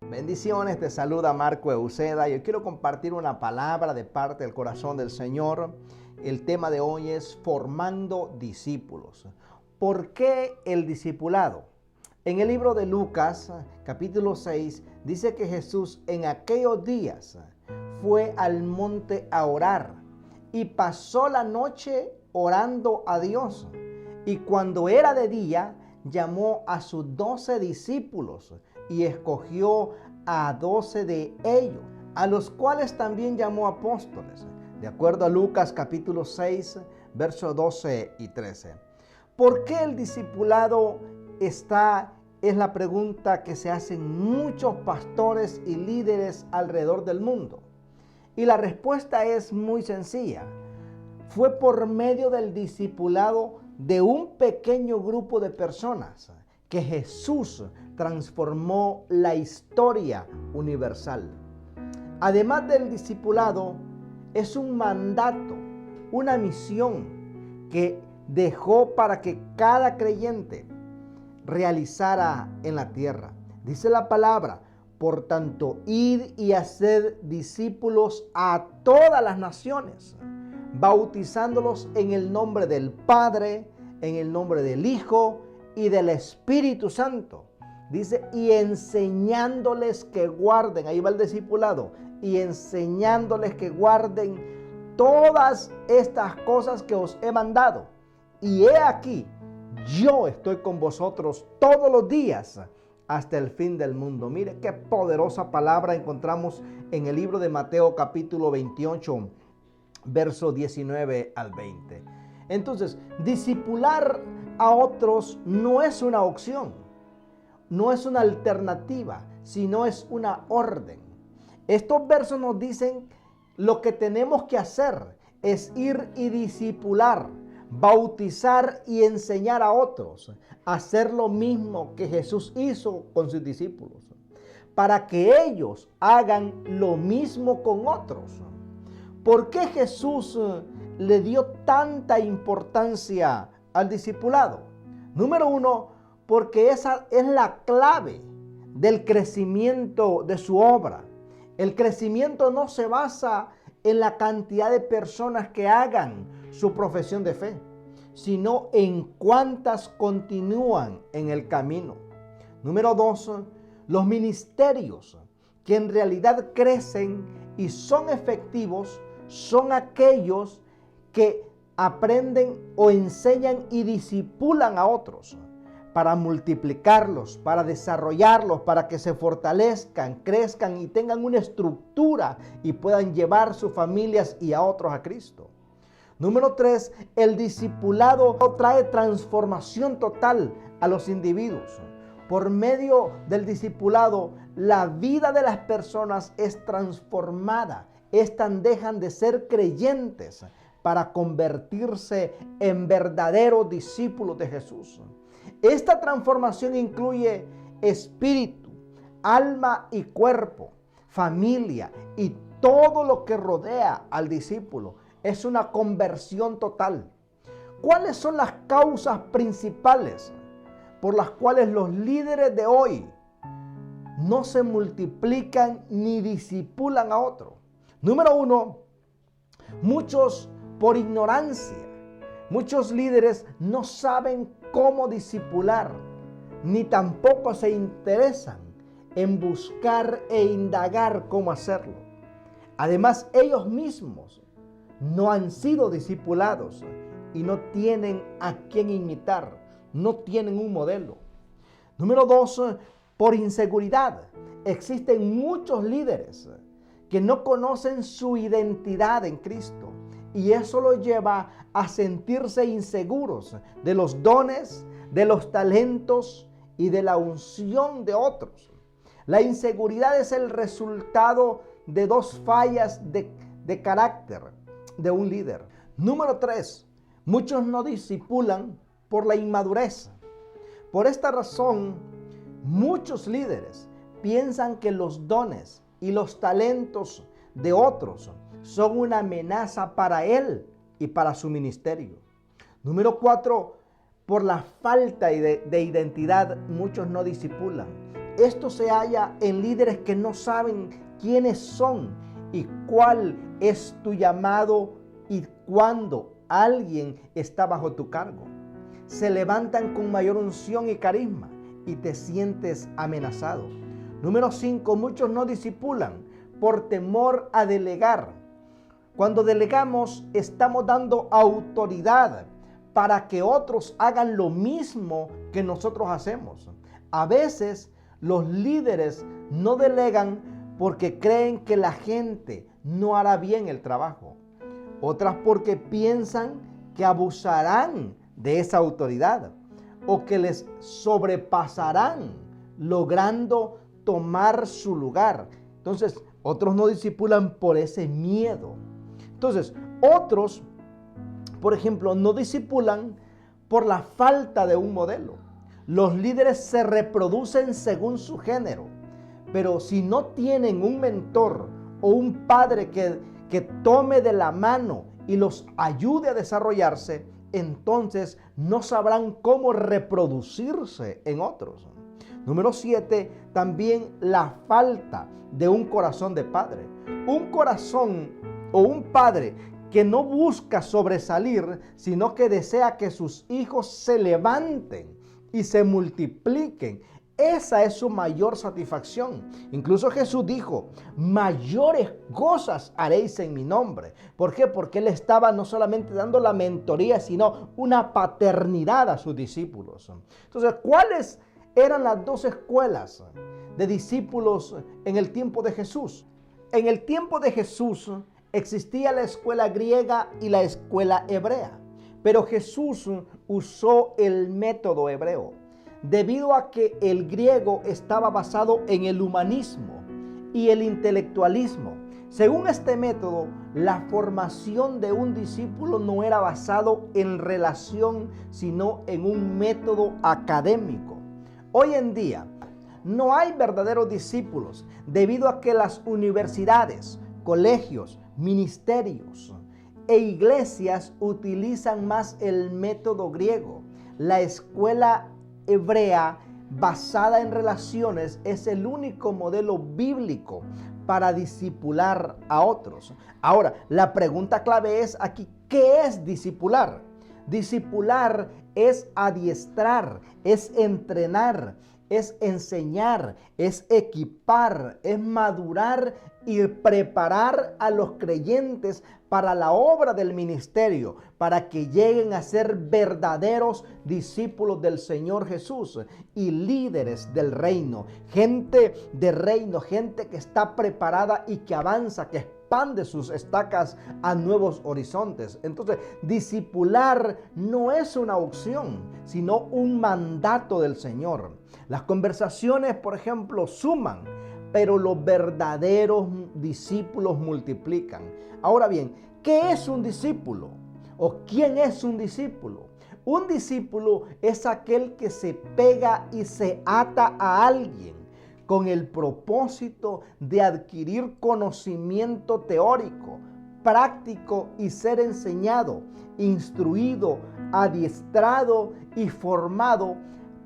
Bendiciones, te saluda Marco Euseda. Yo quiero compartir una palabra de parte del corazón del Señor. El tema de hoy es formando discípulos. ¿Por qué el discipulado? En el libro de Lucas, capítulo 6, dice que Jesús en aquellos días fue al monte a orar y pasó la noche orando a Dios. Y cuando era de día, llamó a sus 12 discípulos y escogió a 12 de ellos, a los cuales también llamó apóstoles, de acuerdo a Lucas capítulo 6, versos 12 y 13. ¿Por qué el discipulado es la pregunta que se hacen muchos pastores y líderes alrededor del mundo? Y la respuesta es muy sencilla. Fue por medio del discipulado de un pequeño grupo de personas que Jesús transformó la historia universal. Además del discipulado, es un mandato, una misión que dejó para que cada creyente realizara en la tierra. Dice la palabra, por tanto, id y haced discípulos a todas las naciones, bautizándolos en el nombre del Padre, en el nombre del Hijo y del Espíritu Santo. Dice, y enseñándoles que guarden, ahí va el discipulado, y enseñándoles que guarden todas estas cosas que os he mandado. Y he aquí, yo estoy con vosotros todos los días hasta el fin del mundo. Mire qué poderosa palabra encontramos en el libro de Mateo capítulo 28, verso 19 al 20. Entonces, discipular a otros no es una opción, no es una alternativa, sino es una orden. Estos versos nos dicen lo que tenemos que hacer es ir y discipular, bautizar y enseñar a otros a hacer lo mismo que Jesús hizo con sus discípulos, para que ellos hagan lo mismo con otros. ¿Por qué Jesús le dio tanta importancia al discipulado? Número uno, porque esa es la clave del crecimiento de su obra. El crecimiento no se basa en la cantidad de personas que hagan su profesión de fe, sino en cuántas continúan en el camino. Número dos, los ministerios que en realidad crecen y son efectivos son aquellos que aprenden o enseñan y discipulan a otros para multiplicarlos, para desarrollarlos, para que se fortalezcan, crezcan y tengan una estructura y puedan llevar sus familias y a otros a Cristo. Número 3, el discipulado trae transformación total a los individuos. Por medio del discipulado, la vida de las personas es transformada. Estas dejan de ser creyentes para convertirse en verdaderos discípulos de Jesús. Esta transformación incluye espíritu, alma y cuerpo, familia y todo lo que rodea al discípulo. Es una conversión total. ¿Cuáles son las causas principales por las cuales los líderes de hoy no se multiplican ni discipulan a otros? Número uno, muchos por ignorancia. Muchos líderes no saben cómo discipular, ni tampoco se interesan en buscar e indagar cómo hacerlo. Además, ellos mismos no han sido discipulados y no tienen a quién imitar, no tienen un modelo. Número dos, por inseguridad. Existen muchos líderes que no conocen su identidad en Cristo y eso los lleva a sentirse inseguros de los dones, de los talentos y de la unción de otros. La inseguridad es el resultado de dos fallas de carácter de un líder. Número 3, muchos no discipulan por la inmadurez. Por esta razón, muchos líderes piensan que los dones y los talentos de otros son una amenaza para él y para su ministerio. Número 4, por la falta de identidad, muchos no discipulan. Esto se halla en líderes que no saben quiénes son y cuál es tu llamado y cuándo alguien está bajo tu cargo. Se levantan con mayor unción y carisma y te sientes amenazado. Número 5, muchos no discipulan por temor a delegar. Cuando delegamos, estamos dando autoridad para que otros hagan lo mismo que nosotros hacemos. A veces los líderes no delegan porque creen que la gente no hará bien el trabajo. Otras porque piensan que abusarán de esa autoridad o que les sobrepasarán logrando tomar su lugar. Entonces, otros no discipulan por ese miedo. Entonces, otros, por ejemplo, no discipulan por la falta de un modelo. Los líderes se reproducen según su género, pero si no tienen un mentor o un padre que tome de la mano y los ayude a desarrollarse, entonces no sabrán cómo reproducirse en otros. Número 7, también la falta de un corazón de padre. Un corazón o un padre que no busca sobresalir, sino que desea que sus hijos se levanten y se multipliquen. Esa es su mayor satisfacción. Incluso Jesús dijo, mayores cosas haréis en mi nombre. ¿Por qué? Porque Él estaba no solamente dando la mentoría, sino una paternidad a sus discípulos. Entonces, ¿cuáles eran las dos escuelas de discípulos en el tiempo de Jesús? En el tiempo de Jesús existía la escuela griega y la escuela hebrea, pero Jesús usó el método hebreo, debido a que el griego estaba basado en el humanismo y el intelectualismo. Según este método, la formación de un discípulo no era basado en relación, sino en un método académico. Hoy en día, no hay verdaderos discípulos debido a que las universidades, colegios, ministerios e iglesias utilizan más el método griego. La escuela hebrea basada en relaciones es el único modelo bíblico para discipular a otros. Ahora, la pregunta clave es aquí, ¿qué es discipular? Discipular es adiestrar, es entrenar, es enseñar, es equipar, es madurar y preparar a los creyentes para la obra del ministerio, para que lleguen a ser verdaderos discípulos del Señor Jesús y líderes del reino, gente de reino, gente que está preparada y que avanza, que expande sus estacas a nuevos horizontes. Entonces, discipular no es una opción, sino un mandato del Señor. Las conversaciones, por ejemplo, suman, pero los verdaderos discípulos multiplican. Ahora bien, ¿qué es un discípulo? ¿O quién es un discípulo? Un discípulo es aquel que se pega y se ata a alguien con el propósito de adquirir conocimiento teórico, práctico y ser enseñado, instruido, adiestrado y formado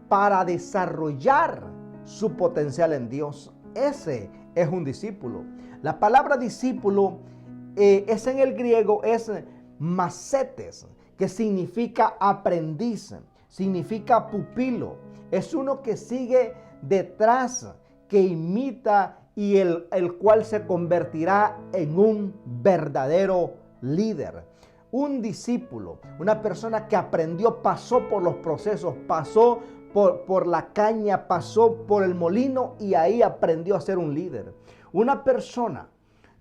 para desarrollar su potencial en Dios. Ese es un discípulo. La palabra discípulo es en el griego, es macetes, que significa aprendiz, significa pupilo. Es uno que sigue detrás, que imita y el cual se convertirá en un verdadero líder. Un discípulo, una persona que aprendió, pasó por los procesos, pasó por la caña, pasó por el molino y ahí aprendió a ser un líder. Una persona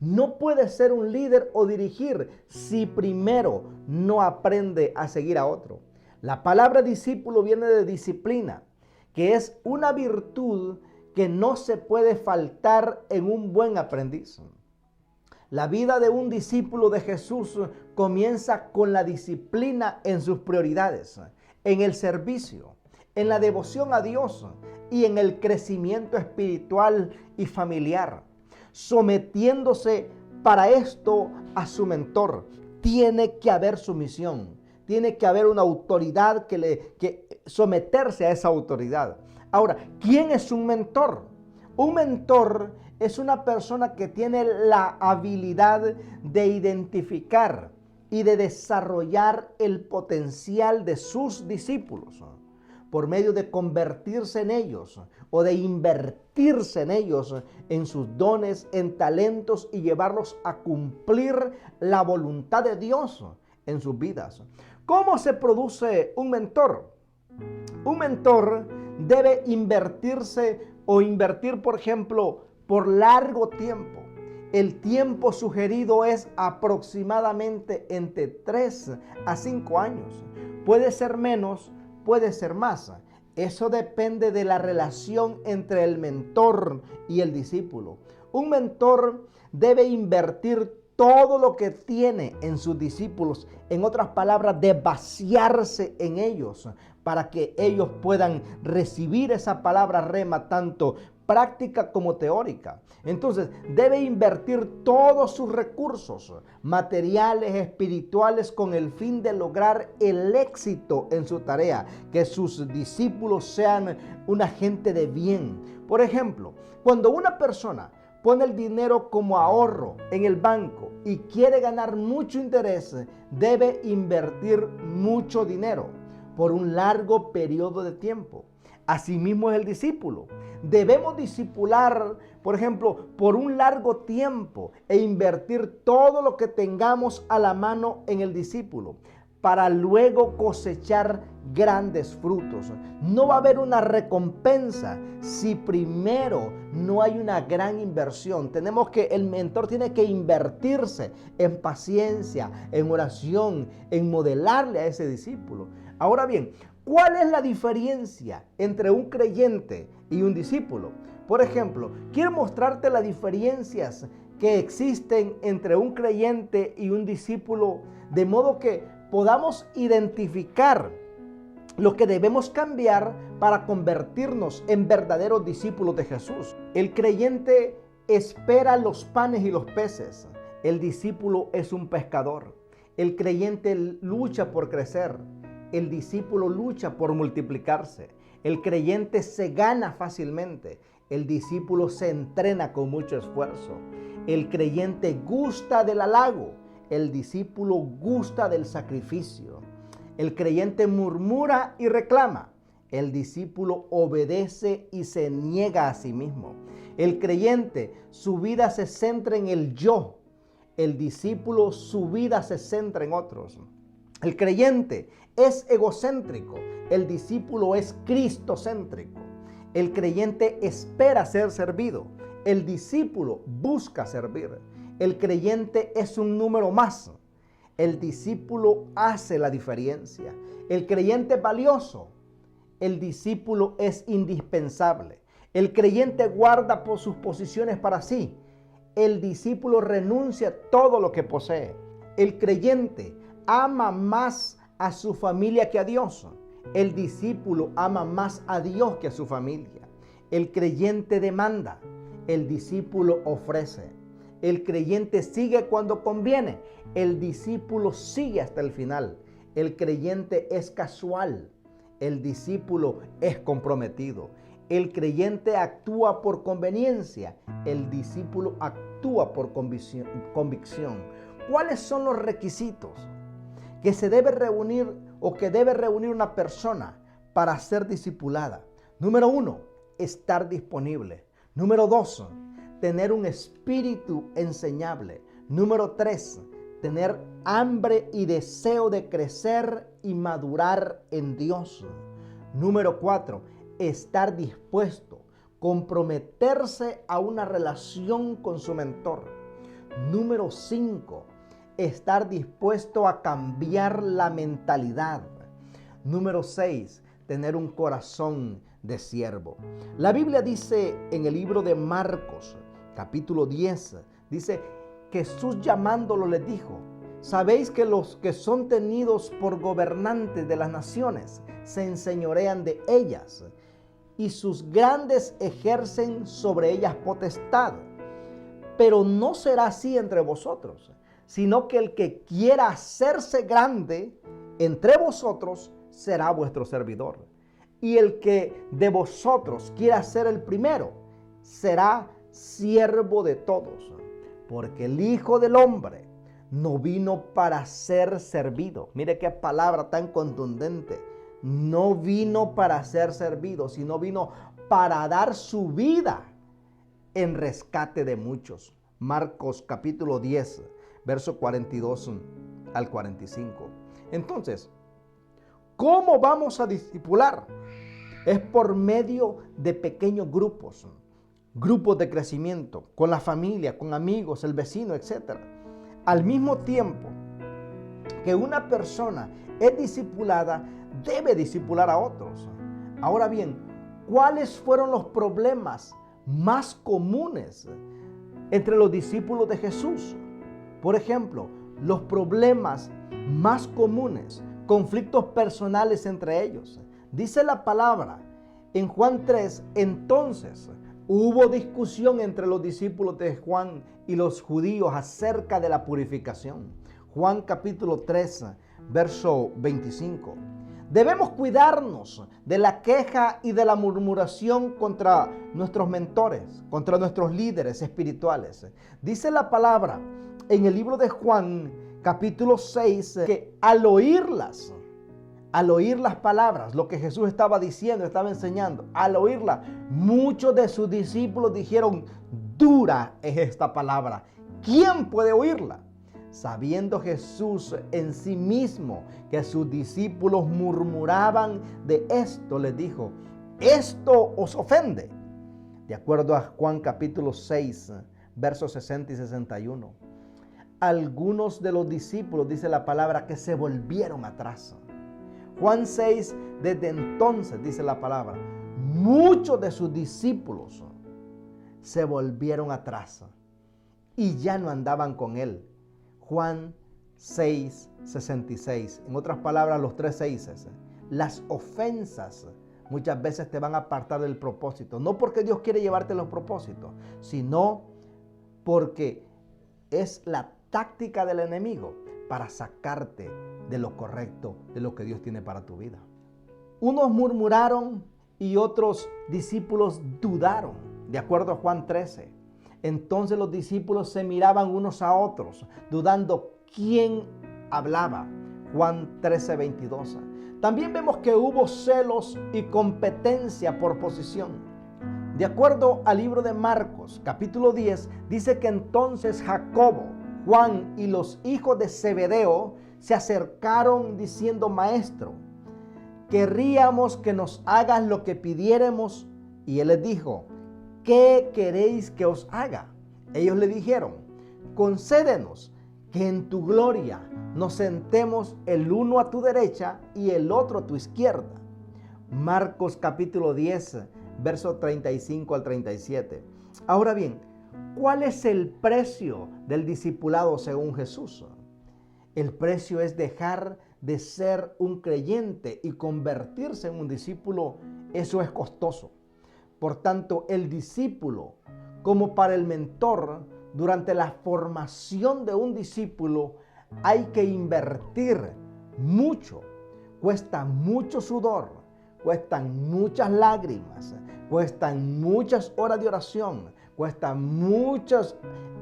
no puede ser un líder o dirigir si primero no aprende a seguir a otro. La palabra discípulo viene de disciplina, que es una virtud que no se puede faltar en un buen aprendiz. La vida de un discípulo de Jesús comienza con la disciplina en sus prioridades, en el servicio, en la devoción a Dios y en el crecimiento espiritual y familiar, sometiéndose para esto a su mentor. Tiene que haber sumisión, tiene que haber una autoridad que someterse a esa autoridad. Ahora, ¿quién es un mentor? Un mentor es una persona que tiene la habilidad de identificar y de desarrollar el potencial de sus discípulos por medio de convertirse en ellos o de invertirse en ellos, en sus dones, en talentos y llevarlos a cumplir la voluntad de Dios en sus vidas. ¿Cómo se produce un mentor? Un mentor debe invertirse o invertir, por ejemplo, por largo tiempo. El tiempo sugerido es aproximadamente entre 3 a 5 años. Puede ser menos, puede ser más. Eso depende de la relación entre el mentor y el discípulo. Un mentor debe invertir todo lo que tiene en sus discípulos, en otras palabras, de vaciarse en ellos para que ellos puedan recibir esa palabra rema, tanto práctica como teórica. Entonces, debe invertir todos sus recursos materiales, espirituales, con el fin de lograr el éxito en su tarea, que sus discípulos sean una gente de bien. Por ejemplo, cuando una persona pone el dinero como ahorro en el banco y quiere ganar mucho interés, debe invertir mucho dinero por un largo periodo de tiempo. Asimismo es el discípulo. Debemos discipular, por ejemplo, por un largo tiempo e invertir todo lo que tengamos a la mano en el discípulo para luego cosechar grandes frutos. No va a haber una recompensa si primero no hay una gran inversión. El mentor tiene que invertirse en paciencia, en oración, en modelarle a ese discípulo. Ahora bien, ¿cuál es la diferencia entre un creyente y un discípulo? Por ejemplo, quiero mostrarte las diferencias que existen entre un creyente y un discípulo, de modo que podamos identificar lo que debemos cambiar para convertirnos en verdaderos discípulos de Jesús. El creyente espera los panes y los peces. El discípulo es un pescador. El creyente lucha por crecer. El discípulo lucha por multiplicarse. El creyente se gana fácilmente. El discípulo se entrena con mucho esfuerzo. El creyente gusta del halago. El discípulo gusta del sacrificio. El creyente murmura y reclama. El discípulo obedece y se niega a sí mismo. El creyente, su vida se centra en el yo. El discípulo, su vida se centra en otros. El creyente es egocéntrico. El discípulo es cristocéntrico. El creyente espera ser servido. El discípulo busca servir. El creyente es un número más. El discípulo hace la diferencia. El creyente es valioso. El discípulo es indispensable. El creyente guarda por sus posiciones para sí. El discípulo renuncia a todo lo que posee. El creyente ama más a su familia que a Dios. El discípulo ama más a Dios que a su familia. El creyente demanda. El discípulo ofrece. El creyente sigue cuando conviene. El discípulo sigue hasta el final. El creyente es casual. El discípulo es comprometido. El creyente actúa por conveniencia. El discípulo actúa por convicción. ¿Cuáles son los requisitos que se debe reunir o que debe reunir una persona para ser discipulada? Número 1, estar disponible. Número 2, tener un espíritu enseñable. Número 3, tener hambre y deseo de crecer y madurar en Dios. Número 4, estar dispuesto, comprometerse a una relación con su mentor. Número 5, estar dispuesto a cambiar la mentalidad. Número 6, tener un corazón de siervo. La Biblia dice en el libro de Marcos, capítulo 10, dice: Jesús llamándolo les dijo: ¿sabéis que los que son tenidos por gobernantes de las naciones se enseñorean de ellas, y sus grandes ejercen sobre ellas potestad? Pero no será así entre vosotros, sino que el que quiera hacerse grande entre vosotros será vuestro servidor. y el que de vosotros quiera ser el primero, será siervo de todos. Porque el Hijo del Hombre no vino para ser servido. Mire qué palabra tan contundente. No vino para ser servido, sino vino para dar su vida en rescate de muchos. Marcos capítulo 10, verso 42 al 45. Entonces, ¿cómo vamos a discipular? Es por medio de pequeños grupos, grupos de crecimiento, con la familia, con amigos, el vecino, etc. Al mismo tiempo que una persona es discipulada, debe discipular a otros. Ahora bien, ¿cuáles fueron los problemas más comunes entre los discípulos de Jesús? Por ejemplo, los problemas más comunes, conflictos personales entre ellos. Dice la palabra en Juan 3, entonces hubo discusión entre los discípulos de Juan y los judíos acerca de la purificación. Juan capítulo 3, verso 25. Debemos cuidarnos de la queja y de la murmuración contra nuestros mentores, contra nuestros líderes espirituales. Dice la palabra en el libro de Juan, capítulo 6, que al oír las palabras, lo que Jesús estaba diciendo, estaba enseñando, al oírla, muchos de sus discípulos dijeron, dura es esta palabra, ¿quién puede oírla? Sabiendo Jesús en sí mismo que sus discípulos murmuraban de esto, les dijo, ¿esto os ofende? De acuerdo a Juan capítulo 6, versos 60 y 61. Algunos de los discípulos, dice la palabra, que se volvieron atrás. Juan 6, desde entonces, dice la palabra, muchos de sus discípulos se volvieron atrás y ya no andaban con él. Juan 6, 66. En otras palabras, los 3 seises. Las ofensas muchas veces te van a apartar del propósito. No porque Dios quiere llevarte los propósitos, sino porque es la táctica del enemigo para sacarte de lo correcto, de lo que Dios tiene para tu vida. Unos murmuraron y otros discípulos dudaron, de acuerdo a Juan 13. Entonces los discípulos se miraban unos a otros, dudando quién hablaba. Juan 13, 22. También vemos que hubo celos y competencia por posición. De acuerdo al libro de Marcos, capítulo 10, dice que entonces Jacobo, Juan y los hijos de Zebedeo se acercaron diciendo, Maestro, querríamos que nos hagas lo que pidiéremos. Y él les dijo, ¿qué queréis que os haga? Ellos le dijeron, concédenos que en tu gloria nos sentemos el uno a tu derecha y el otro a tu izquierda. Marcos capítulo 10, verso 35 al 37. Ahora bien, ¿cuál es el precio del discipulado según Jesús? El precio es dejar de ser un creyente y convertirse en un discípulo. Eso es costoso. Por tanto, el discípulo, como para el mentor, durante la formación de un discípulo hay que invertir mucho. Cuesta mucho sudor, cuestan muchas lágrimas, cuestan muchas horas de oración, cuestan muchos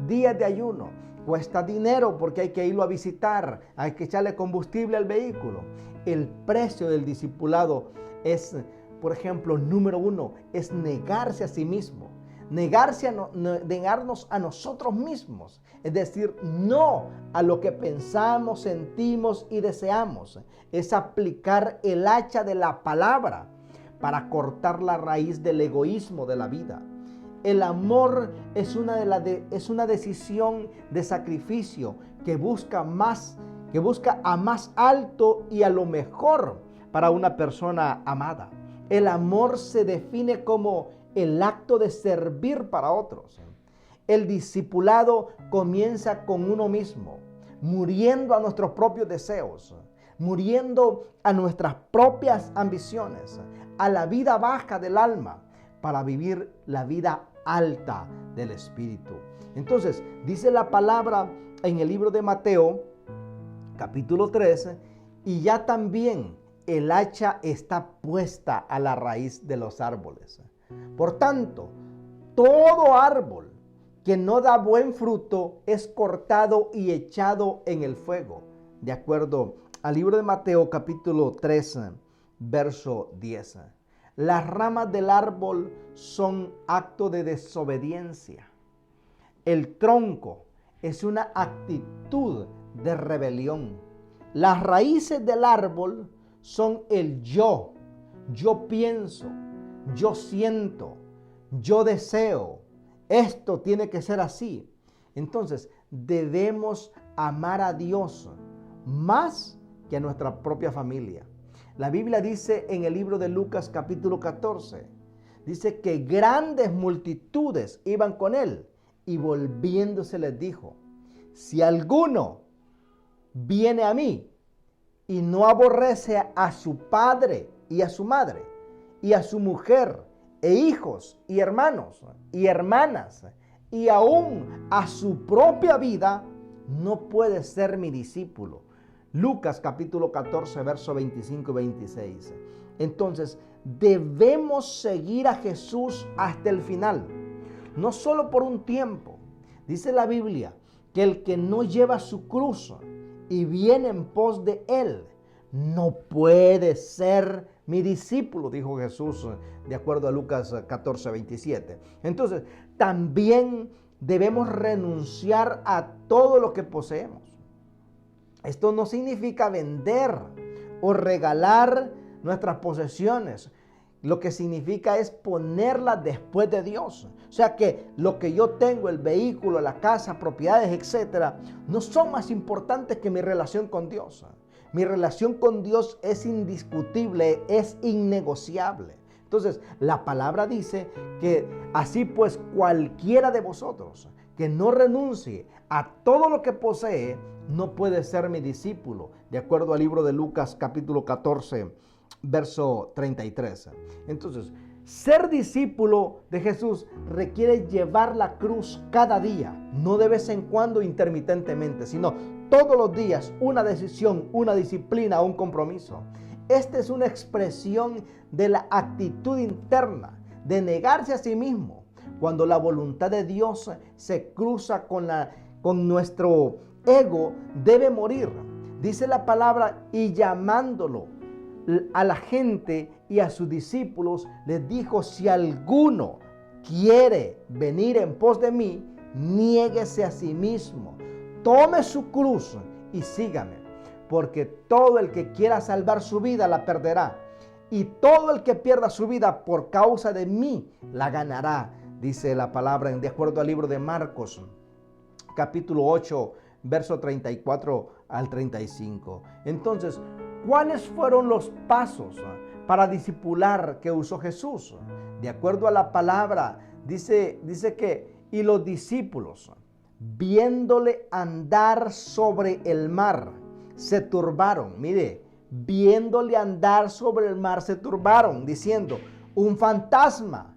días de ayuno, cuesta dinero porque hay que irlo a visitar, hay que echarle combustible al vehículo. El precio del discipulado es, por ejemplo, número 1, es negarse a sí mismo. Negarnos a nosotros mismos, es decir, no a lo que pensamos, sentimos y deseamos. Es aplicar el hacha de la palabra para cortar la raíz del egoísmo de la vida. El amor es una decisión de sacrificio que busca a más alto y a lo mejor para una persona amada. El amor se define como el acto de servir para otros. El discipulado comienza con uno mismo, muriendo a nuestros propios deseos, muriendo a nuestras propias ambiciones, a la vida baja del alma, para vivir la vida alta del Espíritu. Entonces, dice la palabra en el libro de Mateo, capítulo 13, y ya también el hacha está puesta a la raíz de los árboles. Por tanto, todo árbol que no da buen fruto es cortado y echado en el fuego. De acuerdo al libro de Mateo capítulo 3, verso 10. Las ramas del árbol son acto de desobediencia. El tronco es una actitud de rebelión. Las raíces del árbol son el yo. Yo pienso, yo siento, yo deseo. Esto tiene que ser así. Entonces, debemos amar a Dios más que a nuestra propia familia. La Biblia dice en el libro de Lucas capítulo 14, dice que grandes multitudes iban con él y volviéndose les dijo, si alguno viene a mí y no aborrece a su padre y a su madre y a su mujer e hijos y hermanos y hermanas y aún a su propia vida, no puede ser mi discípulo. Lucas capítulo 14, verso 25 y 26. Entonces, debemos seguir a Jesús hasta el final, no solo por un tiempo. Dice la Biblia que el que no lleva su cruz y viene en pos de él, no puede ser mi discípulo, dijo Jesús, de acuerdo a Lucas 14, 27. Entonces, también debemos renunciar a todo lo que poseemos. Esto no significa vender o regalar nuestras posesiones. Lo que significa es ponerlas después de Dios. O sea que lo que yo tengo, el vehículo, la casa, propiedades, etcétera, no son más importantes que mi relación con Dios. Mi relación con Dios es indiscutible, es innegociable. Entonces, la palabra dice que así pues cualquiera de vosotros que no renuncie a todo lo que posee, no puede ser mi discípulo, de acuerdo al libro de Lucas capítulo 14, verso 33. Entonces, ser discípulo de Jesús requiere llevar la cruz cada día, no de vez en cuando intermitentemente, sino todos los días, una decisión, una disciplina, un compromiso. Esta es una expresión de la actitud interna, de negarse a sí mismo, cuando la voluntad de Dios se cruza con nuestro ego, debe morir. Dice la palabra, y llamándolo a la gente y a sus discípulos, les dijo, si alguno quiere venir en pos de mí, niéguese a sí mismo, tome su cruz y sígame, porque todo el que quiera salvar su vida la perderá, y todo el que pierda su vida por causa de mí la ganará, dice la palabra de acuerdo al libro de Marcos, capítulo 8, verso 34 al 35. Entonces, ¿cuáles fueron los pasos para discipular que usó Jesús? De acuerdo a la palabra, dice que, y los discípulos, viéndole andar sobre el mar, se turbaron. Mire, viéndole andar sobre el mar, se turbaron, diciendo, un fantasma,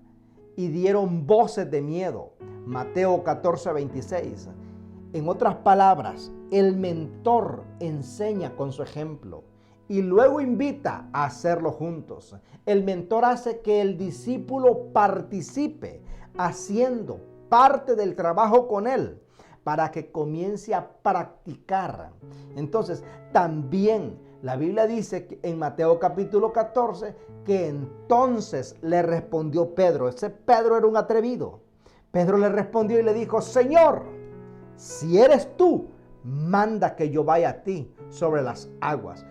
y dieron voces de miedo. Mateo 14, 26. En otras palabras, el mentor enseña con su ejemplo y luego invita a hacerlo juntos. El mentor hace que el discípulo participe haciendo parte del trabajo con él para que comience a practicar. Entonces, también la Biblia dice que en Mateo capítulo 14 que entonces le respondió Pedro. Ese Pedro era un atrevido. Pedro le respondió y le dijo, Señor, si eres tú, manda que yo vaya a ti sobre las aguas.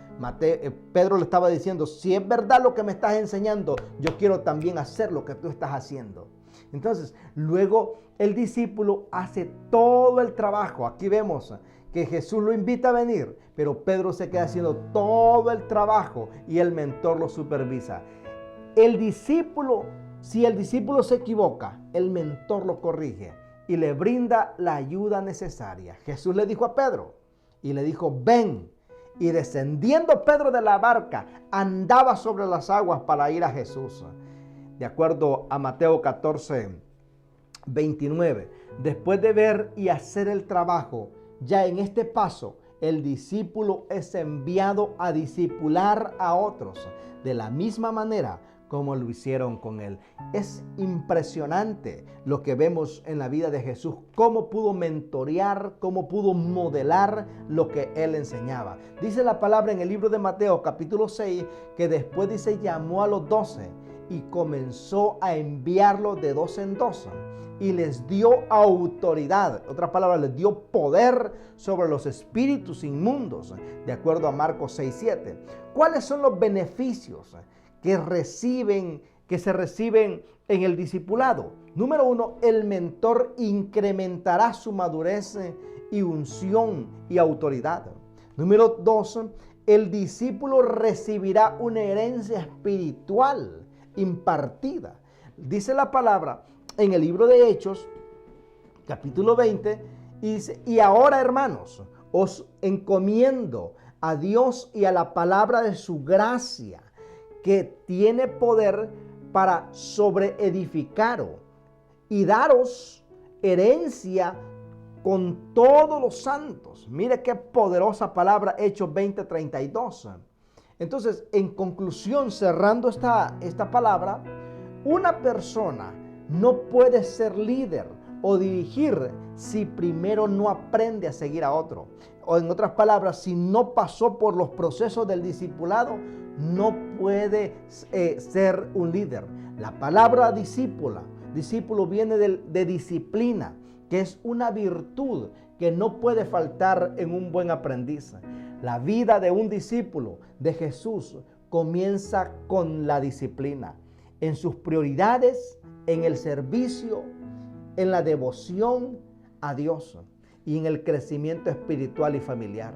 Pedro le estaba diciendo, si es verdad lo que me estás enseñando, yo quiero también hacer lo que tú estás haciendo. Entonces, luego el discípulo hace todo el trabajo. Aquí vemos que Jesús lo invita a venir, pero Pedro se queda haciendo todo el trabajo y el mentor lo supervisa. El discípulo, si el discípulo se equivoca, el mentor lo corrige y le brinda la ayuda necesaria. Jesús le dijo a Pedro y le dijo, ven. Y descendiendo Pedro de la barca, andaba sobre las aguas para ir a Jesús. De acuerdo a Mateo 14, 29. Después de ver y hacer el trabajo, ya en este paso, el discípulo es enviado a discipular a otros de la misma manera como lo hicieron con él. Es impresionante lo que vemos en la vida de Jesús, cómo pudo mentorear, cómo pudo modelar lo que él enseñaba. Dice la palabra en el libro de Mateo capítulo 6 que después dice llamó a los 12 y comenzó a enviarlos de dos en dos y les dio autoridad, otras palabras, les dio poder sobre los espíritus inmundos, de acuerdo a Marcos 6:7. ¿Cuáles son los beneficios que se reciben en el discipulado? Número 1, el mentor incrementará su madurez y unción y autoridad. Número 2, el discípulo recibirá una herencia espiritual impartida. Dice la palabra en el libro de Hechos, capítulo 20, y dice, y ahora, hermanos, os encomiendo a Dios y a la palabra de su gracia, que tiene poder para sobreedificaros y daros herencia con todos los santos. Mire qué poderosa palabra, Hechos 20:32. Entonces, en conclusión, cerrando esta palabra, una persona no puede ser líder o dirigir si primero no aprende a seguir a otro. O en otras palabras, si no pasó por los procesos del discipulado, no puede ser un líder. La palabra discípulo viene de disciplina, que es una virtud que no puede faltar en un buen aprendiz. La vida de un discípulo de Jesús comienza con la disciplina, en sus prioridades, en el servicio, en la devoción a Dios y en el crecimiento espiritual y familiar,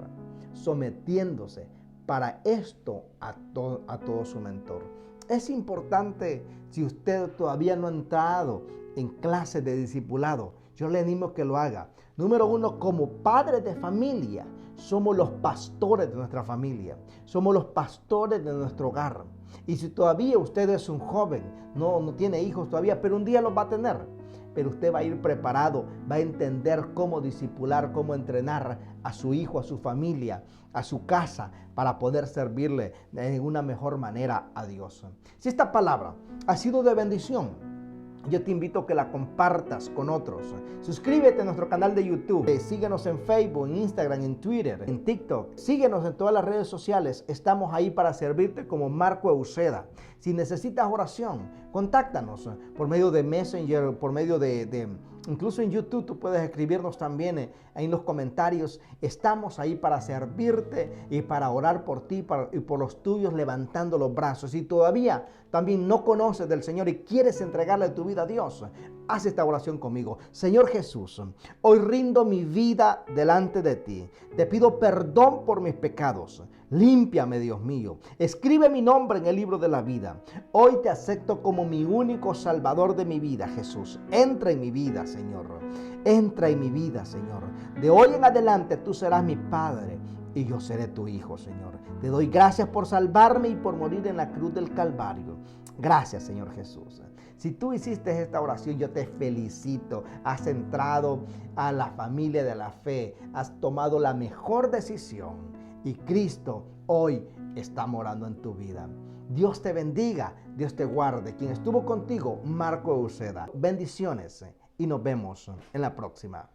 sometiéndose para esto a todo su mentor. Es importante, si usted todavía no ha entrado en clases de discipulado, yo le animo a que lo haga. Número 1, como padres de familia, somos los pastores de nuestra familia, somos los pastores de nuestro hogar. Y si todavía usted es un joven, no tiene hijos todavía, pero un día los va a tener, pero usted va a ir preparado, va a entender cómo discipular, cómo entrenar a su hijo, a su familia, a su casa, para poder servirle de una mejor manera a Dios. Si esta palabra ha sido de bendición, yo te invito a que la compartas con otros. Suscríbete a nuestro canal de YouTube. Síguenos en Facebook, en Instagram, en Twitter, en TikTok. Síguenos en todas las redes sociales. Estamos ahí para servirte como Marco Euseda. Si necesitas oración, contáctanos por medio de Messenger, por medio incluso en YouTube tú puedes escribirnos también en los comentarios. Estamos ahí para servirte y para orar por ti y por los tuyos, levantando los brazos. Si todavía también no conoces del Señor y quieres entregarle tu vida a Dios, haz esta oración conmigo. Señor Jesús, hoy rindo mi vida delante de ti. Te pido perdón por mis pecados. Límpiame, Dios mío. Escribe mi nombre en el libro de la vida. Hoy te acepto como mi único salvador de mi vida, Jesús. Entra en mi vida, Señor. Entra en mi vida, Señor. De hoy en adelante tú serás mi Padre y yo seré tu Hijo, Señor. Te doy gracias por salvarme y por morir en la cruz del Calvario. Gracias, Señor Jesús. Si tú hiciste esta oración, yo te felicito. Has entrado a la familia de la fe. Has tomado la mejor decisión. Y Cristo hoy está morando en tu vida. Dios te bendiga, Dios te guarde. Quien estuvo contigo, Marco Euseda. Bendiciones y nos vemos en la próxima.